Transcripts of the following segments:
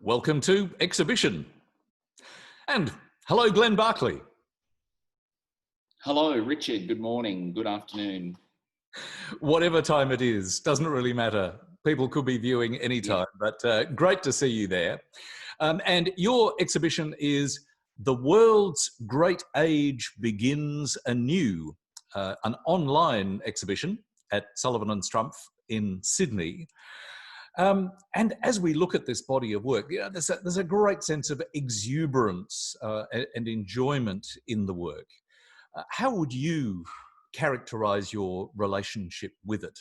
Welcome to Exhibition. And hello, Glenn Barkley. Hello, Richard. Good morning, good afternoon. Whatever time it is, doesn't really matter. People could be viewing anytime, but great to see you there. And your exhibition is The World's Great Age Begins Anew, an online exhibition at Sullivan and Strumpf in Sydney. And as we look at this body of work, there's a great sense of exuberance and enjoyment in the work. How would you characterize your relationship with it?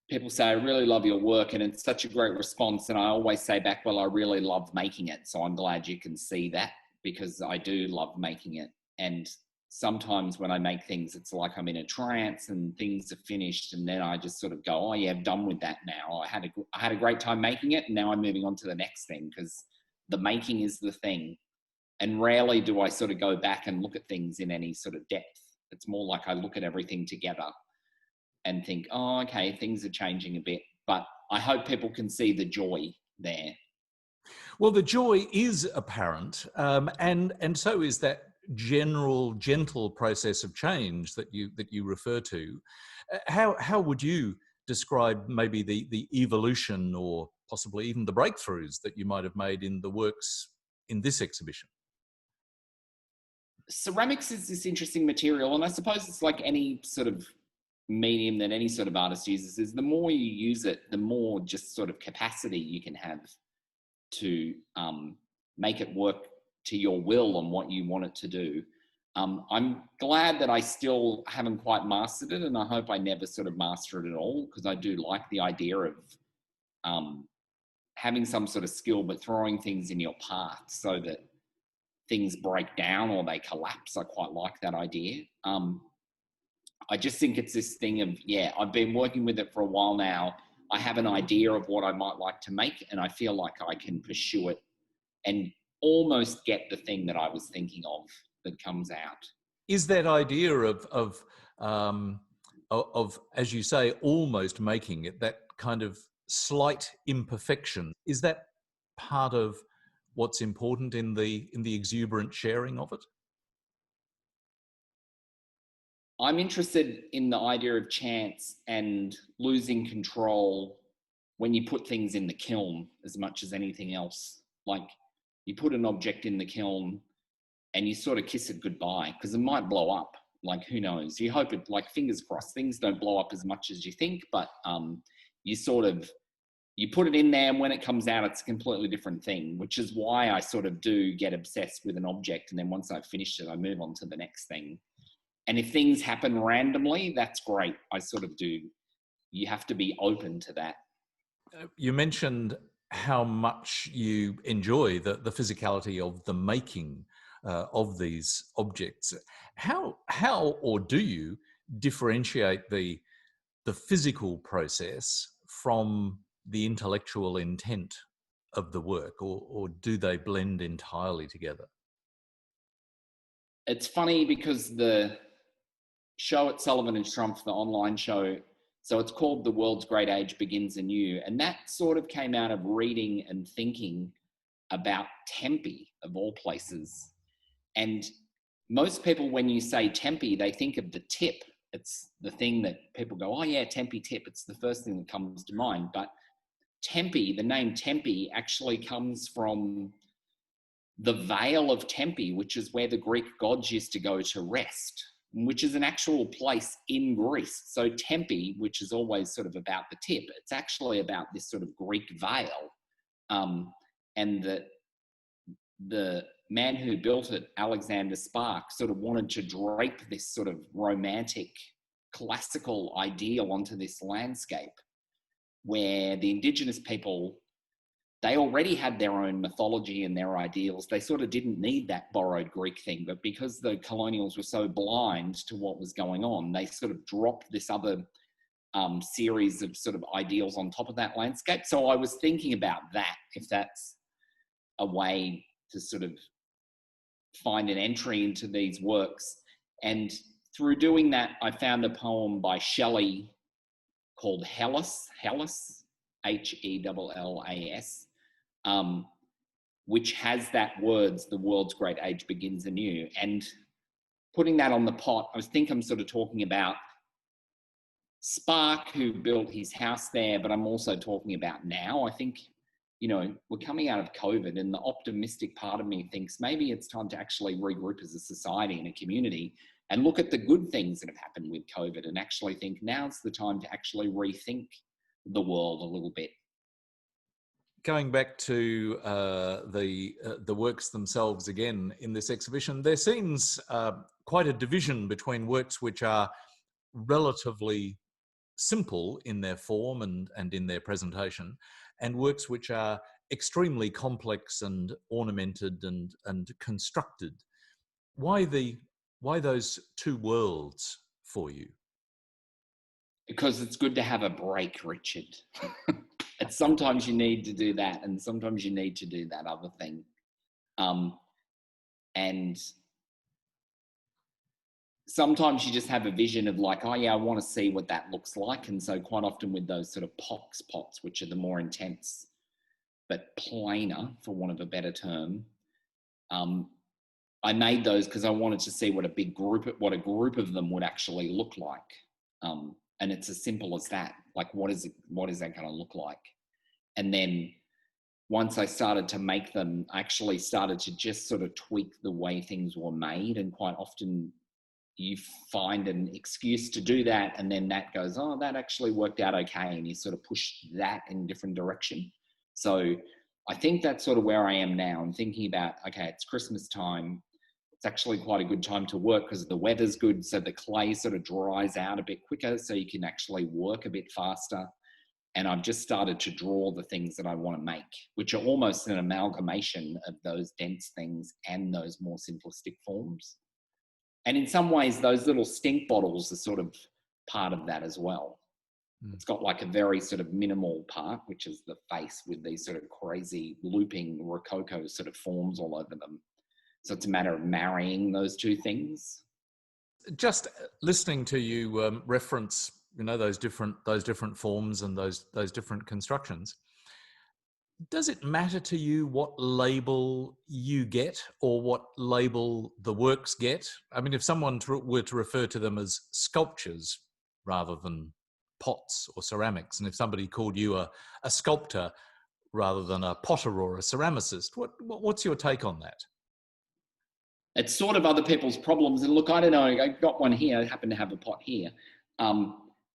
People say, I really love your work, and it's such a great response. And I always say back, well, I really love making it. So I'm glad you can see that, because I do love making it. And sometimes when I make things, it's like I'm in a trance and things are finished. And then I just sort of go, oh yeah, I'm done with that now. I had a great time making it, and now I'm moving on to the next thing, because the making is the thing. And rarely do I sort of go back and look at things in any sort of depth. It's more like I look at everything together and think, oh, okay, things are changing a bit. But I hope people can see the joy there. Well, the joy is apparent, and so is that general, gentle process of change that you refer to. How would you describe maybe the evolution, or possibly even the breakthroughs that you might have made in the works in this exhibition? Ceramics is this interesting material, and I suppose it's like any sort of medium that any sort of artist uses. Is the more you use it, the more just sort of capacity you can have to make it work to your will and what you want it to do. I'm glad that I still haven't quite mastered it, and I hope I never sort of master it at all, because I do like the idea of having some sort of skill, but throwing things in your path so that things break down or they collapse. I quite like that idea. I just think it's this thing of, yeah, I've been working with it for a while now. I have an idea of what I might like to make, and I feel like I can pursue it and almost get the thing that I was thinking of that comes out. Is that idea of as you say, almost making it, that kind of slight imperfection, is that part of what's important in the exuberant sharing of it? I'm interested in the idea of chance and losing control when you put things in the kiln as much as anything else. Like, you put an object in the kiln and you sort of kiss it goodbye, because it might blow up. Like, who knows? You hope it, like, fingers crossed, things don't blow up as much as you think, but you put it in there, and when it comes out, it's a completely different thing, which is why I sort of do get obsessed with an object. And then once I've finished it, I move on to the next thing. And if things happen randomly, that's great. I sort of do. You have to be open to that. You mentioned how much you enjoy the physicality of the making of these objects. How or do you differentiate the physical process from the intellectual intent of the work, or do they blend entirely together? It's funny because the show at Sullivan and Strumpf, the online show, so it's called The World's Great Age Begins Anew, and that sort of came out of reading and thinking about tempi, of all places. And most people, when you say tempi, they think of the tip. It's the thing that people go, oh yeah, tempi tip. It's the first thing that comes to mind. But tempi, the name tempi, actually comes from the Vale of Tempe, which is where the Greek gods used to go to rest, which is an actual place in Greece. So Tempe, which is always sort of about the tip, it's actually about this sort of Greek vale. And the man who built it, Alexander Spark, sort of wanted to drape this sort of romantic, classical ideal onto this landscape where the indigenous people, they already had their own mythology and their ideals. They sort of didn't need that borrowed Greek thing, but because the colonials were so blind to what was going on, they sort of dropped this other series of sort of ideals on top of that landscape. So I was thinking about that, if that's a way to sort of find an entry into these works. And through doing that, I found a poem by Shelley called Hellas, Hellas, Hellas, which has that words, the world's great age begins anew. And putting that on the pot, I'm sort of talking about Spark, who built his house there, but I'm also talking about now. I think, we're coming out of COVID, and the optimistic part of me thinks maybe it's time to actually regroup as a society and a community and look at the good things that have happened with COVID and actually think now's the time to actually rethink the world a little bit. Going back to the works themselves again in this exhibition, there seems quite a division between works which are relatively simple in their form and in their presentation, and works which are extremely complex and ornamented and constructed. Why those two worlds for you? Because it's good to have a break, Richard. And sometimes you need to do that, and sometimes you need to do that other thing. And sometimes you just have a vision of like, oh yeah, I want to see what that looks like. And so quite often with those sort of pots, which are the more intense but plainer, for want of a better term, I made those because I wanted to see what a group of them would actually look like. And it's as simple as that. Like, what is that going to look like? And then once I started to make them, I actually started to just sort of tweak the way things were made. And quite often you find an excuse to do that, and then that goes, oh, that actually worked out okay, and you sort of push that in a different direction. So I think that's sort of where I am now. I'm thinking about, okay, it's Christmas time. It's actually quite a good time to work because the weather's good, so the clay sort of dries out a bit quicker, so you can actually work a bit faster. And I've just started to draw the things that I want to make, which are almost an amalgamation of those dense things and those more simplistic forms. And in some ways, those little stink bottles are sort of part of that as well. It's got like a very sort of minimal part, which is the face with these sort of crazy looping Rococo sort of forms all over them. So it's a matter of marrying those two things. Just listening to you reference, those different forms and those different constructions. Does it matter to you what label you get or what label the works get? I mean, if someone were to refer to them as sculptures rather than pots or ceramics, and if somebody called you a sculptor rather than a potter or a ceramicist, what's your take on that? It's sort of other people's problems. And look, I don't know, I got one here. I happen to have a pot here.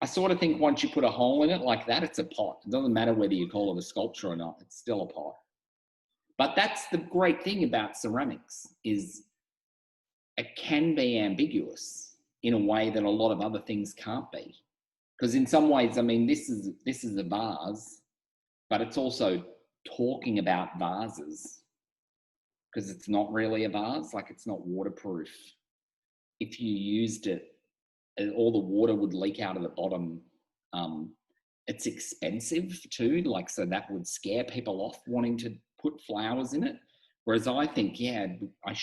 I sort of think once you put a hole in it like that, it's a pot. It doesn't matter whether you call it a sculpture or not, it's still a pot. But that's the great thing about ceramics, is it can be ambiguous in a way that a lot of other things can't be. Because in some ways, I mean, this is a vase, but it's also talking about vases, because it's not really a vase, like it's not waterproof. If you used it, all the water would leak out of the bottom. It's expensive too, like, so that would scare people off wanting to put flowers in it. Whereas I think, yeah, I've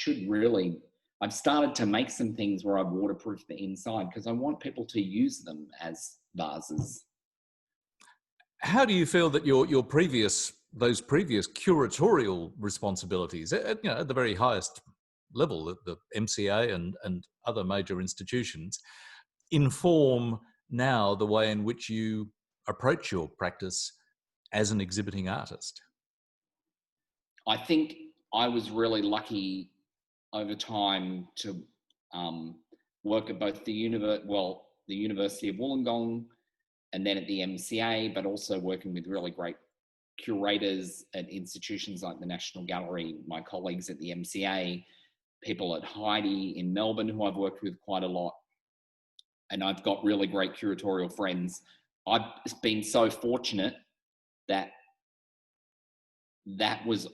started to make some things where I've waterproofed the inside because I want people to use them as vases. How do you feel that those previous curatorial responsibilities at the very highest level, the MCA and other major institutions, inform now the way in which you approach your practice as an exhibiting artist? I think I was really lucky over time to work at both the University of Wollongong and then at the MCA, but also working with really great curators at institutions like the National Gallery, my colleagues at the MCA, people at Heidi in Melbourne who I've worked with quite a lot. And I've got really great curatorial friends. I've been so fortunate that was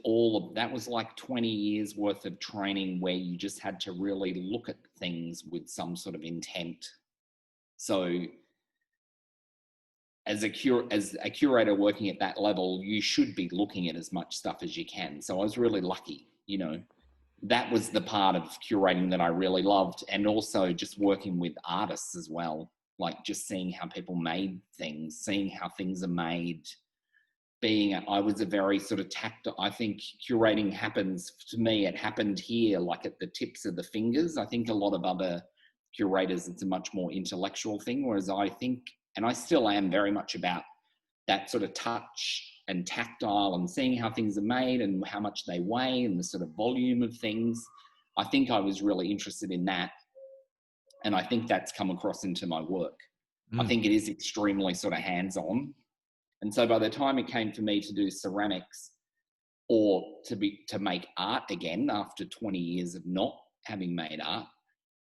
like 20 years worth of training where you just had to really look at things with some sort of intent. So as a curator working at that level, you should be looking at as much stuff as you can. So I was really lucky, that was the part of curating that I really loved. And also just working with artists as well, like just seeing how people made things, seeing how things are made, I was a very sort of tactile. I think curating happens to me. It happened here, like at the tips of the fingers. I think a lot of other curators, it's a much more intellectual thing. Whereas I think, and I still am very much about that sort of touch and tactile and seeing how things are made and how much they weigh and the sort of volume of things. I think I was really interested in that. And I think that's come across into my work. I think it is extremely sort of hands-on. And so by the time it came for me to do ceramics or to make art again after 20 years of not having made art,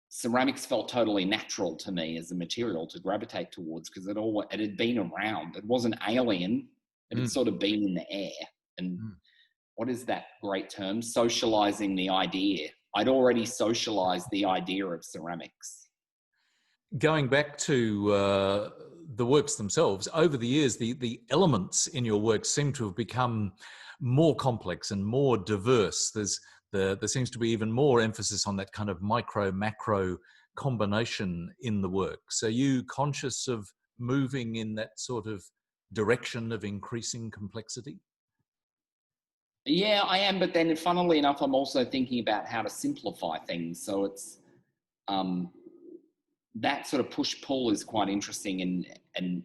ceramics felt totally natural to me as a material to gravitate towards, because it had been around. It wasn't alien. It had sort of been in the air. And what is that great term? Socializing the idea. I'd already socialized the idea of ceramics. Going back to the works themselves, over the years, the elements in your work seem to have become more complex and more diverse. There seems to be even more emphasis on that kind of micro-macro combination in the work. So are you conscious of moving in that sort of direction of increasing complexity? Yeah, I am. But then funnily enough, I'm also thinking about how to simplify things. So it's that sort of push-pull is quite interesting, and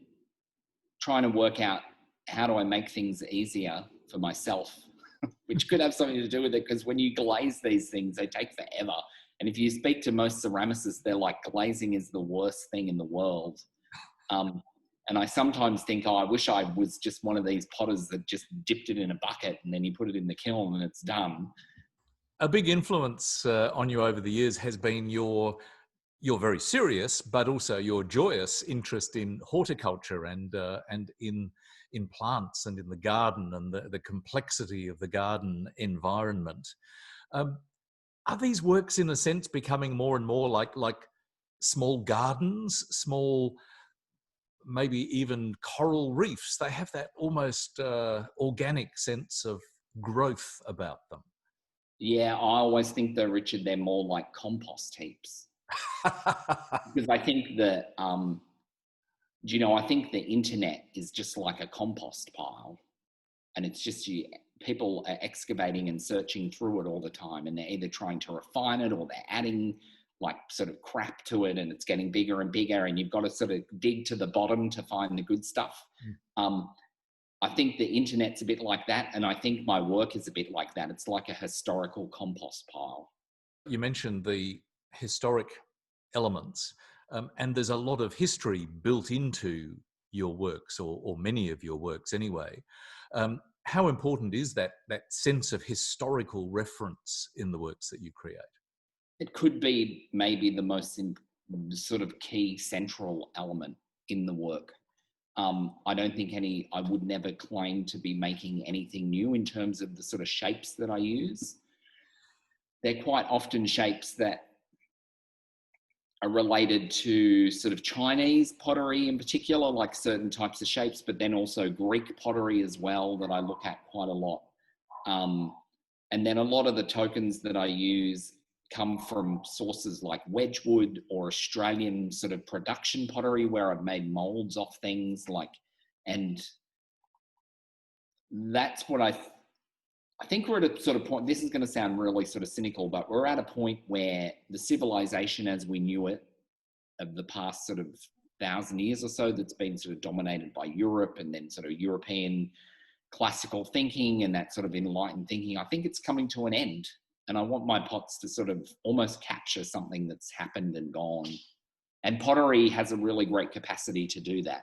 trying to work out how do I make things easier for myself, which could have something to do with it, because when you glaze these things, they take forever. And if you speak to most ceramicists, they're like, glazing is the worst thing in the world. And I sometimes think, I wish I was just one of these potters that just dipped it in a bucket and then you put it in the kiln and it's done. A big influence on you over the years has been your very serious, but also your joyous interest in horticulture and in plants and in the garden and the complexity of the garden environment. Are these works, in a sense, becoming more and more like small gardens, small, maybe even coral reefs? They have that almost organic sense of growth about them. Yeah, I always think though, Richard, they're more like compost heaps. Because I think that, I think the internet is just like a compost pile, and it's just people are excavating and searching through it all the time, and they're either trying to refine it or they're adding like sort of crap to it, and it's getting bigger and bigger, and you've got to sort of dig to the bottom to find the good stuff. I think the internet's a bit like that, and I think my work is a bit like that. It's like a historical compost pile. You mentioned the historic elements, and there's a lot of history built into your works, or many of your works anyway. How important is that sense of historical reference in the works that you create? It could be maybe the most sort of key central element in the work. I don't think I would never claim to be making anything new in terms of the sort of shapes that I use. They're quite often shapes that are related to sort of Chinese pottery in particular, like certain types of shapes, but then also Greek pottery as well that I look at quite a lot. And then a lot of the tokens that I use come from sources like Wedgwood or Australian sort of production pottery, where I've made molds off things and that's what I think we're at a sort of point. This is going to sound really sort of cynical, but we're at a point where the civilization as we knew it of the past sort of 1,000 years or so, that's been sort of dominated by Europe and then sort of European classical thinking and that sort of enlightened thinking, I think it's coming to an end. And I want my pots to sort of almost capture something that's happened and gone. And pottery has a really great capacity to do that.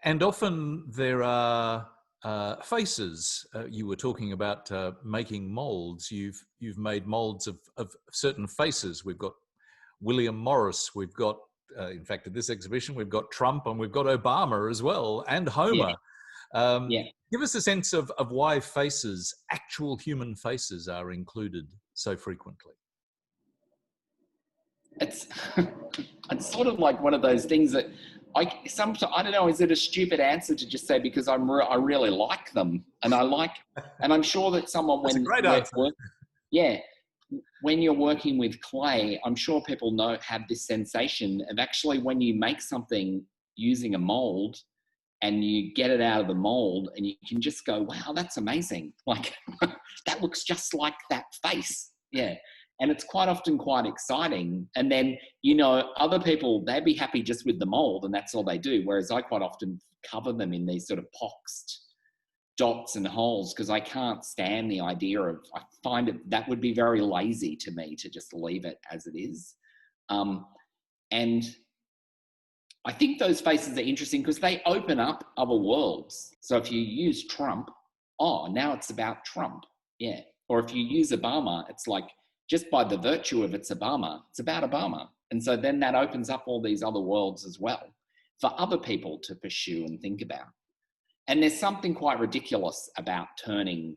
And often there are faces. You were talking about making molds. You've made molds of certain faces. We've got William Morris. We've got, in fact, at this exhibition, we've got Trump and we've got Obama as well, and Homer. Yeah. Give us a sense of why faces, actual human faces, are included so frequently. It's sort of like one of those things that I don't know, is it a stupid answer to just say because I really like them, and I'm sure that someone when you're working with clay, I'm sure people have this sensation of actually when you make something using a mold, and you get it out of the mold and you can just go, wow, that's amazing. Like that looks just like that face. Yeah. And it's quite often quite exciting. And then, you know, other people, they'd be happy just with the mold and that's all they do. Whereas I quite often cover them in these sort of poxed dots and holes because I can't stand the idea of, I find it, that would be very lazy to me to just leave it as it is. And I think those faces are interesting because they open up other worlds. So if you use Trump, oh, now it's about Trump. Yeah. Or if you use Obama, it's like, just by the virtue of it's Obama, it's about Obama. And so then that opens up all these other worlds as well for other people to pursue and think about. And there's something quite ridiculous about turning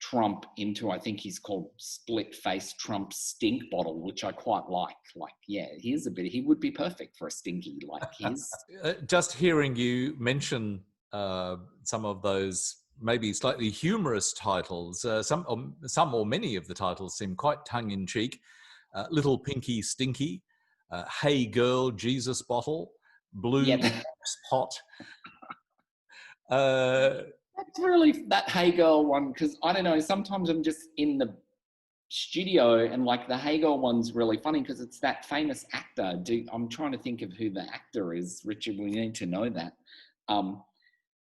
Trump into, I think he's called split-faced Trump stink bottle, which I quite like. Like, yeah, here's a bit, he would be perfect for a stinky, like his. Just hearing you mention some of those maybe slightly humorous titles, some or many of the titles seem quite tongue-in-cheek. Little Pinky Stinky, Hey Girl, Jesus Bottle, Blue Pot. That's really that Hey Girl one, because I don't know, sometimes I'm just in the studio and like the Hey Girl one's really funny because it's that famous actor. I'm trying to think of who the actor is. Richard, we need to know that.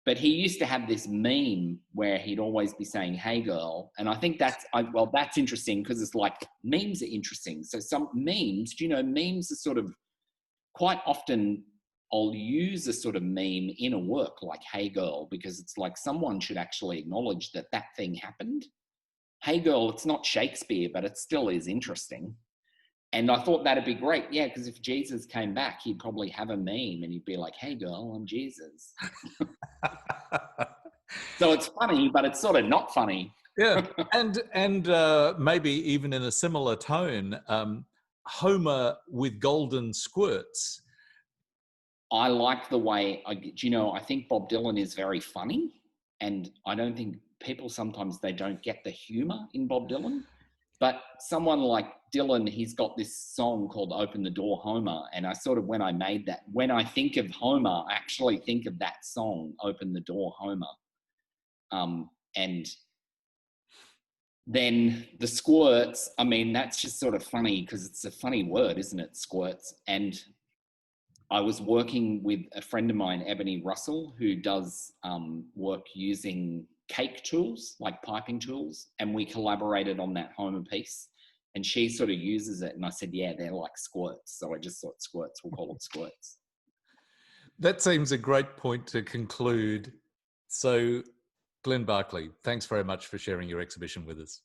But he used to have this meme where he'd always be saying, hey girl. And I think that's interesting because it's like memes are interesting. So some memes, do you know, memes are sort of quite often I'll use a sort of meme in a work like hey girl, because it's like someone should actually acknowledge that that thing happened. Hey girl, it's not Shakespeare, but it still is interesting. And I thought that'd be great. Yeah, because if Jesus came back, he'd probably have a meme and he'd be like, hey girl, I'm Jesus. So it's funny, but it's sort of not funny. Yeah, and maybe even in a similar tone, Homer with golden squirts. I like the way, I think Bob Dylan is very funny. And I don't think people sometimes they don't get the humor in Bob Dylan. But someone like Dylan, he's got this song called Open the Door, Homer. And I sort of, when I made that, when I think of Homer, I actually think of that song, Open the Door, Homer. And then the squirts, I mean, that's just sort of funny because it's a funny word, isn't it? Squirts. And I was working with a friend of mine, Ebony Russell, who does work using cake tools, like piping tools. And we collaborated on that Homer piece. And she sort of uses it. And I said, yeah, they're like squirts. So I just thought squirts, we'll call it squirts. That seems a great point to conclude. So, Glenn Barkley, thanks very much for sharing your exhibition with us.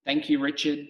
Thank you, Richard.